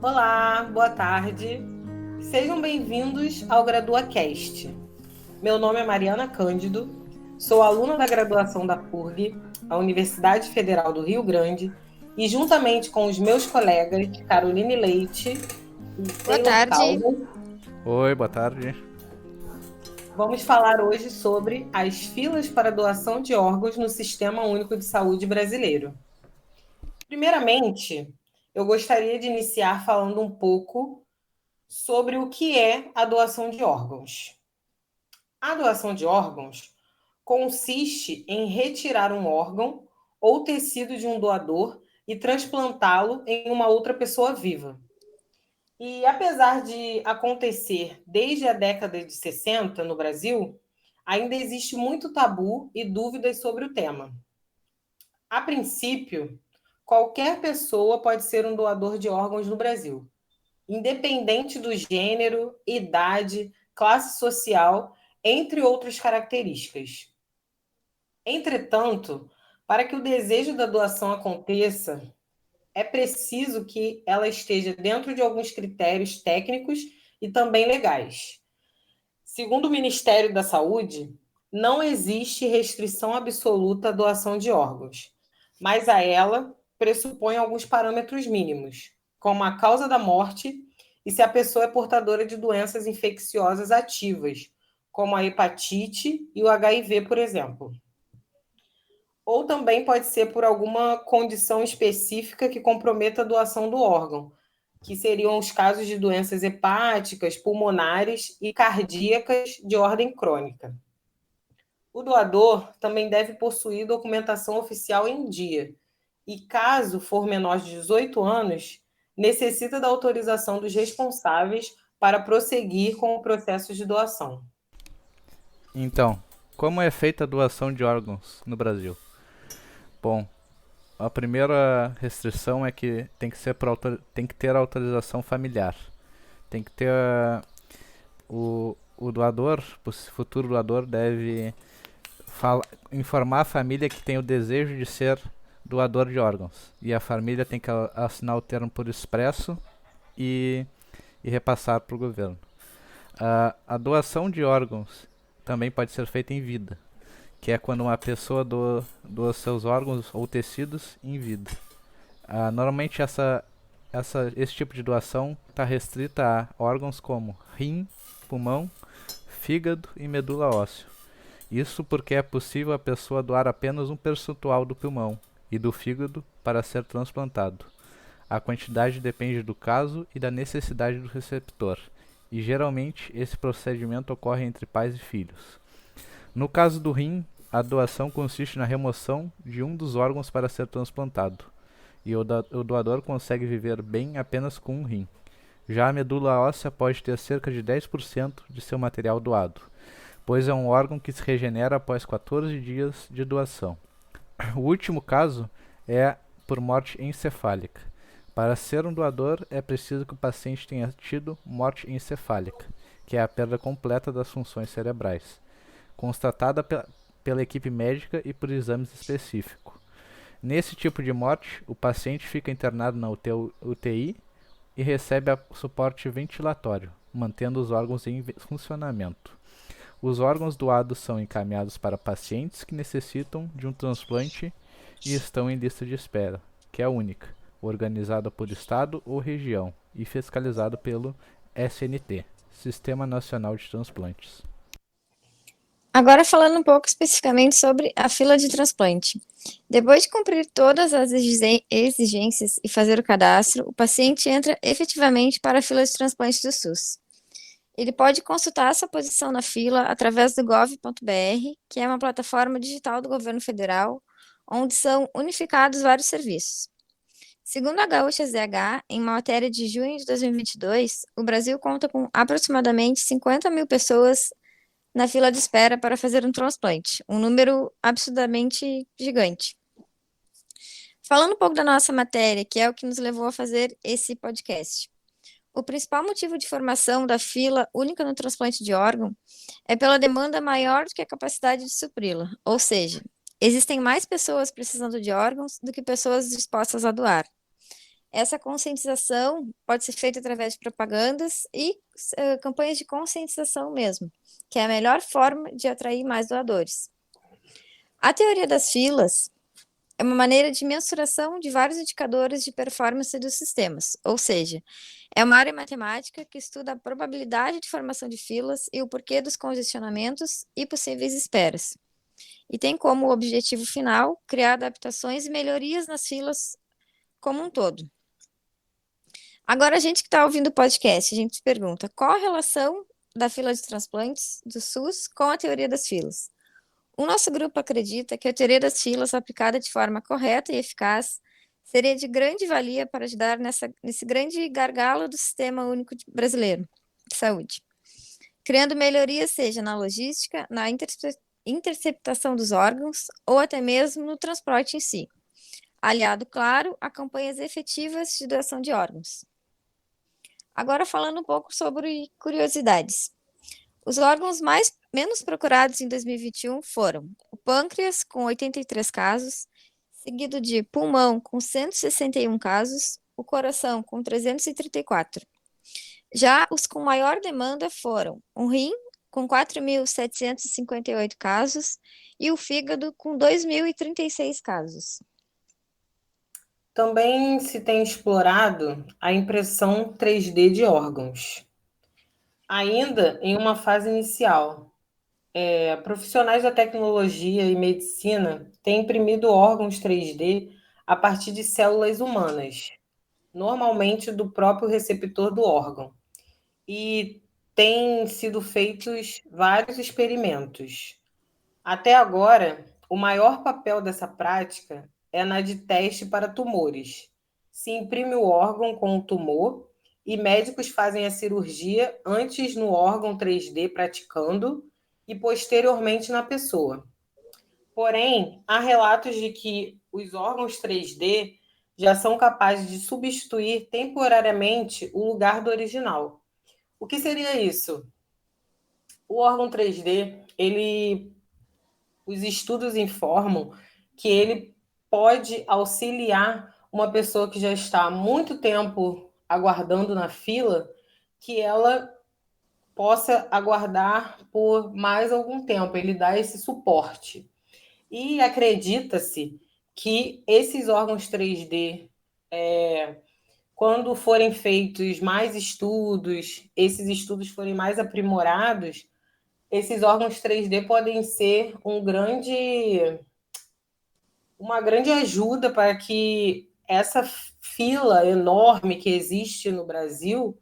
Olá, boa tarde. Sejam bem-vindos ao GraduaCast. Meu nome é Mariana Cândido, sou aluna da graduação da PURG, a Universidade Federal do Rio Grande, e juntamente com os meus colegas Caroline Leite e Boa Taylor tarde. Caldas, Oi, boa tarde. vamos falar hoje sobre as filas para doação de órgãos no Sistema Único de Saúde brasileiro. Primeiramente, eu gostaria de iniciar falando um pouco sobre o que é a doação de órgãos. A doação de órgãos consiste em retirar um órgão ou tecido de um doador e transplantá-lo em uma outra pessoa viva. E apesar de acontecer desde a década de 60 no Brasil, ainda existe muito tabu e dúvidas sobre o tema. A princípio, qualquer pessoa pode ser um doador de órgãos no Brasil, independente do gênero, idade, classe social, entre outras características. Entretanto, para que o desejo da doação aconteça, é preciso que ela esteja dentro de alguns critérios técnicos e também legais. Segundo o Ministério da Saúde, não existe restrição absoluta à doação de órgãos, mas a ela pressupõe alguns parâmetros mínimos, como a causa da morte e se a pessoa é portadora de doenças infecciosas ativas, como a hepatite e o HIV, por exemplo. Ou também pode ser por alguma condição específica que comprometa a doação do órgão, que seriam os casos de doenças hepáticas, pulmonares e cardíacas de ordem crônica. O doador também deve possuir documentação oficial em dia e, caso for menor de 18 anos, necessita da autorização dos responsáveis para prosseguir com o processo de doação. Então, como é feita a doação de órgãos no Brasil? Bom, a primeira restrição é que tem que ter autorização familiar. Tem que ter o doador, o futuro doador deve informar a família que tem o desejo de ser doador de órgãos. E a família tem que assinar o termo por expresso e repassar para o governo. A doação de órgãos também pode ser feita em vida, que é quando uma pessoa doa seus órgãos ou tecidos em vida. Normalmente esse tipo de doação está restrita a órgãos como rim, pulmão, fígado e medula óssea. Isso porque é possível a pessoa doar apenas um percentual do pulmão e do fígado para ser transplantado. A quantidade depende do caso e da necessidade do receptor, e geralmente esse procedimento ocorre entre pais e filhos. No caso do rim, a doação consiste na remoção de um dos órgãos para ser transplantado, e o doador consegue viver bem apenas com um rim. Já a medula óssea pode ter cerca de 10% de seu material doado, pois é um órgão que se regenera após 14 dias de doação. O último caso é por morte encefálica. Para ser um doador, é preciso que o paciente tenha tido morte encefálica, que é a perda completa das funções cerebrais, constatada pela equipe médica e por exames específicos. Nesse tipo de morte, o paciente fica internado na UTI e recebe suporte ventilatório, mantendo os órgãos em funcionamento. Os órgãos doados são encaminhados para pacientes que necessitam de um transplante e estão em lista de espera, que é única, organizada por estado ou região e fiscalizada pelo SNT, Sistema Nacional de Transplantes. Agora falando um pouco especificamente sobre a fila de transplante. Depois de cumprir todas as exigências e fazer o cadastro, o paciente entra efetivamente para a fila de transplante do SUS. Ele pode consultar sua posição na fila através do gov.br, que é uma plataforma digital do governo federal, onde são unificados vários serviços. Segundo a Gaúcha ZH, em uma matéria de junho de 2022, o Brasil conta com aproximadamente 50 mil pessoas na fila de espera para fazer um transplante, um número absurdamente gigante. Falando um pouco da nossa matéria, que é o que nos levou a fazer esse podcast. O principal motivo de formação da fila única no transplante de órgão é pela demanda maior do que a capacidade de supri-la, ou seja, existem mais pessoas precisando de órgãos do que pessoas dispostas a doar. Essa conscientização pode ser feita através de propagandas e campanhas de conscientização mesmo, que é a melhor forma de atrair mais doadores. A teoria das filas é uma maneira de mensuração de vários indicadores de performance dos sistemas, ou seja, é uma área matemática que estuda a probabilidade de formação de filas e o porquê dos congestionamentos e possíveis esperas. E tem como objetivo final criar adaptações e melhorias nas filas como um todo. Agora, a gente que está ouvindo o podcast, a gente se pergunta, qual a relação da fila de transplantes do SUS com a teoria das filas? O nosso grupo acredita que a teoria das filas, aplicada de forma correta e eficaz, seria de grande valia para ajudar nesse grande gargalo do Sistema Único brasileiro de saúde, criando melhorias, seja na logística, na interceptação dos órgãos ou até mesmo no transporte em si, aliado, claro, a campanhas efetivas de doação de órgãos. Agora, falando um pouco sobre curiosidades. Os órgãos menos procurados em 2021 foram o pâncreas, com 83 casos, seguido de pulmão, com 161 casos, o coração, com 334. Já os com maior demanda foram o rim, com 4.758 casos, e o fígado, com 2.036 casos. Também se tem explorado a impressão 3D de órgãos, ainda em uma fase inicial. Profissionais da tecnologia e medicina têm imprimido órgãos 3D a partir de células humanas, normalmente do próprio receptor do órgão. E têm sido feitos vários experimentos. Até agora, o maior papel dessa prática é na de teste para tumores. Se imprime o órgão com o tumor e médicos fazem a cirurgia antes no órgão 3D praticando e posteriormente na pessoa. Porém, há relatos de que os órgãos 3D já são capazes de substituir temporariamente o lugar do original. O que seria isso? O órgão 3D, os estudos informam que ele pode auxiliar uma pessoa que já está há muito tempo aguardando na fila, que ela possa aguardar por mais algum tempo. Ele dá esse suporte. E acredita-se que esses órgãos 3D, quando forem feitos mais estudos, esses estudos forem mais aprimorados, esses órgãos 3D podem ser uma grande ajuda para que essa fila enorme que existe no Brasil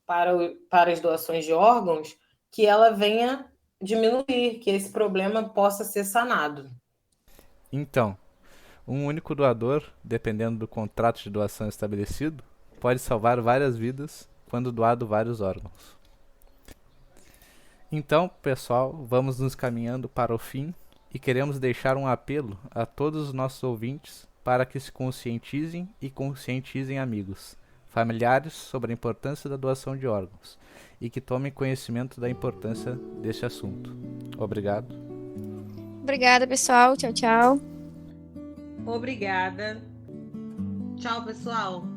para as doações de órgãos, que ela venha diminuir, que esse problema possa ser sanado. Então, um único doador, dependendo do contrato de doação estabelecido, pode salvar várias vidas quando doado vários órgãos. Então, pessoal, vamos nos caminhando para o fim e queremos deixar um apelo a todos os nossos ouvintes para que se conscientizem e conscientizem amigos, familiares sobre a importância da doação de órgãos e que tomem conhecimento da importância deste assunto. Obrigado. Obrigada, pessoal. Tchau, tchau. Obrigada. Tchau, pessoal.